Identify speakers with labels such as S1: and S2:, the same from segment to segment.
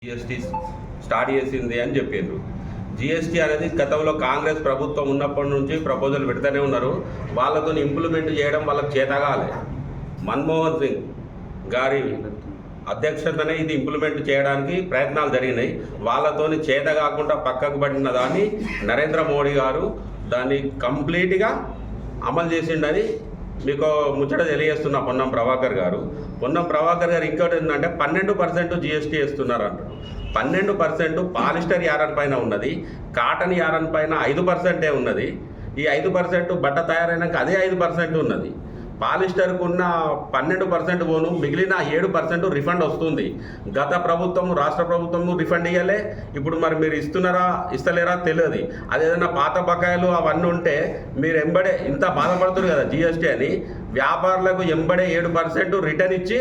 S1: GST start చేసింది అని చెప్పిండ్రు. జిఎస్టీ అనేది గతంలో కాంగ్రెస్ ప్రభుత్వం ఉన్నప్పటి నుంచి ప్రపోజల్ పెడుతూనే ఉన్నారు. వాళ్ళతో ఇంప్లిమెంట్ చేయడం వాళ్ళకి చేతగాలే. మన్మోహన్ సింగ్ గారి అధ్యక్షతనే ఇది ఇంప్లిమెంట్ చేయడానికి ప్రయత్నాలు జరిగినాయి. వాళ్ళతోని చేత కాకుండా పక్కకు పడిన దాన్ని నరేంద్ర మోడీ గారు దాన్ని కంప్లీట్గా అమలు చేసిండని మీకు ముచ్చట తెలియజేస్తున్నా. పొన్నం ప్రభాకర్ గారు ఇంకోటి ఏంటంటే 12% జిఎస్టీ వేస్తున్నారంట. 12% పాలిస్టర్ యారన్ పైన ఉన్నది, కాటన్ యారన్ పైన 5% ఉన్నది. ఈ 5% బట్ట తయారైనాక అదే 5% ఉన్నది. పాలిస్టర్కు ఉన్న 12% పోను, మిగిలిన 7% రిఫండ్ వస్తుంది. గత ప్రభుత్వం రాష్ట్ర ప్రభుత్వం రిఫండ్ ఇవ్వలే. ఇప్పుడు మరి మీరు ఇస్తున్నారా ఇస్తలేరా తెలియదు. అదేదైనా పాత బకాయిలు అవన్నీ ఉంటే మీరు ఎంబడే ఇంత బాధపడుతున్నారు కదా జిఎస్టీ అని, వ్యాపారులకు ఎంబడే 7% రిటర్న్ ఇచ్చి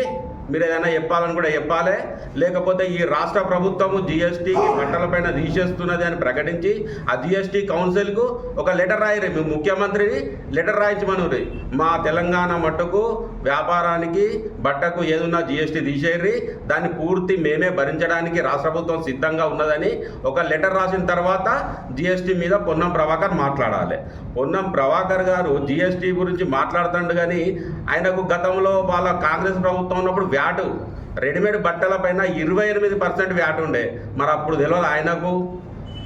S1: మీరు ఏదైనా చెప్పాలని కూడా చెప్పాలి. లేకపోతే ఈ రాష్ట్ర ప్రభుత్వము జిఎస్టీకి బట్టలపైన తీసేస్తున్నది అని ప్రకటించి ఆ జిఎస్టీ కౌన్సిల్కు ఒక లెటర్ రాయరు. మీ ముఖ్యమంత్రిని లెటర్ రాయించమనురి, మా తెలంగాణ మట్టుకు వ్యాపారానికి బట్టకు ఏదున్నా జిఎస్టీ తీసేయర్రి, దాన్ని పూర్తి మేమే భరించడానికి రాష్ట్ర ప్రభుత్వం సిద్ధంగా ఉన్నదని ఒక లెటర్ రాసిన తర్వాత జిఎస్టీ మీద పొన్నం ప్రభాకర్ మాట్లాడాలి. పొన్నం ప్రభాకర్ గారు జిఎస్టీ గురించి మాట్లాడుతుండు కానీ ఆయనకు గతంలో వాళ్ళ కాంగ్రెస్ ప్రభుత్వం ఉన్నప్పుడు వ్యాటు రెడీమేడ్ బట్టల పైన 28% వ్యాట్ ఉండే. మరి అప్పుడు తెలియదు ఆయనకు.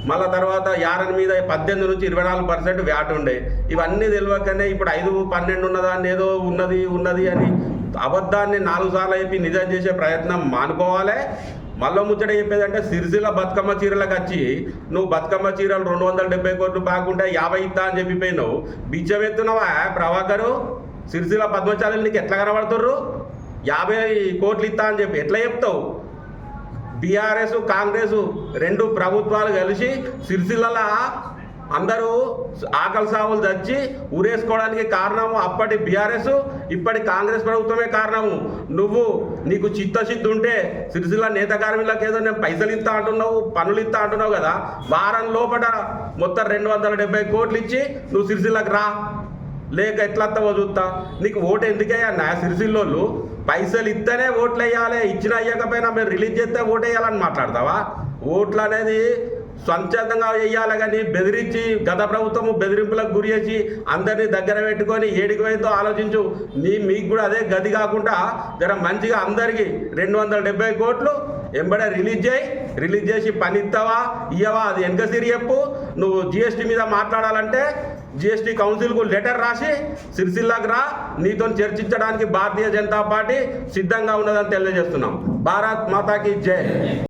S1: మళ్ళీ తర్వాత యారన్ మీద 18 నుంచి 24% వ్యాట్ ఉండే. ఇవన్నీ తెలియకనే ఇప్పుడు 5-12 ఉన్నదాన్ని ఏదో ఉన్నది అని అబద్ధాన్ని 4 సార్లు చెప్పి నిజం చేసే ప్రయత్నం మానుకోవాలి. మళ్ళీ ముచ్చట చెప్పేదంటే సిరిసిల్ల బతుకమ్మ చీరలకు వచ్చి నువ్వు బతుకమ్మ చీరలు 270 కోట్లు బాగుంటే 50 ఇస్తా అని చెప్పిపోయినావు. బిచ్చం ఎత్తున్నావా ప్రభాకరు? సిరిసిల్ల పద్మశాలి నీకు ఎట్లా కనబడుతుర్రు? 50 కోట్లు ఇస్తా అని చెప్పి ఎట్లా చెప్తావు? బీఆర్ఎస్ కాంగ్రెస్ రెండు ప్రభుత్వాలు కలిసి సిరిసిల్ల అందరూ ఆకలి సాగులు తెచ్చి ఊరేసుకోవడానికి కారణము అప్పటి బీఆర్ఎస్, ఇప్పటి కాంగ్రెస్ ప్రభుత్వమే కారణము. నీకు చిత్తశుద్ధి ఉంటే సిరిసిల్ల నేత కార్మికులకు ఏదో నేను పైసలు ఇస్తా అంటున్నావు, పనులు ఇస్తా అంటున్నావు కదా, వారం లోపల మొత్తం 270 కోట్లు ఇచ్చి నువ్వు సిరిసిల్లకు రా. లేక ఎట్లా వస్తావో చూస్తా. నీకు ఓటు ఎందుకయ్యా? సిరిసిల్లోళ్ళు పైసలు ఇస్తేనే ఓట్లు వేయాలి, ఇచ్చిన అయ్యకపోయినా మీరు రిలీజ్ చేస్తే ఓటు వేయాలని మాట్లాడతావా? ఓట్లు అనేది స్వచ్ఛందంగా వేయాలి కానీ బెదిరించి గత ప్రభుత్వము బెదిరింపులకు గురి చేసి అందరినీ దగ్గర పెట్టుకొని ఏడికి పోయిందో ఆలోచించు. మీకు కూడా అదే గది కాకుండా జర మంచిగా అందరికీ 270 కోట్లు ఎంబడే రిలీజ్ చేసి పని ఇస్తావా ఇయ్యవా అది వెనక సిరి చెప్పు. నువ్వు జిఎస్టీ మీద మాట్లాడాలంటే జిఎస్టీ కౌన్సిల్కు లెటర్ రాసి సిరిసిల్లకు రా, నీతో చర్చించడానికి భారతీయ జనతా పార్టీ సిద్ధంగా ఉన్నదని తెలియజేస్తున్నాం. భారత్ మాతాకి జై.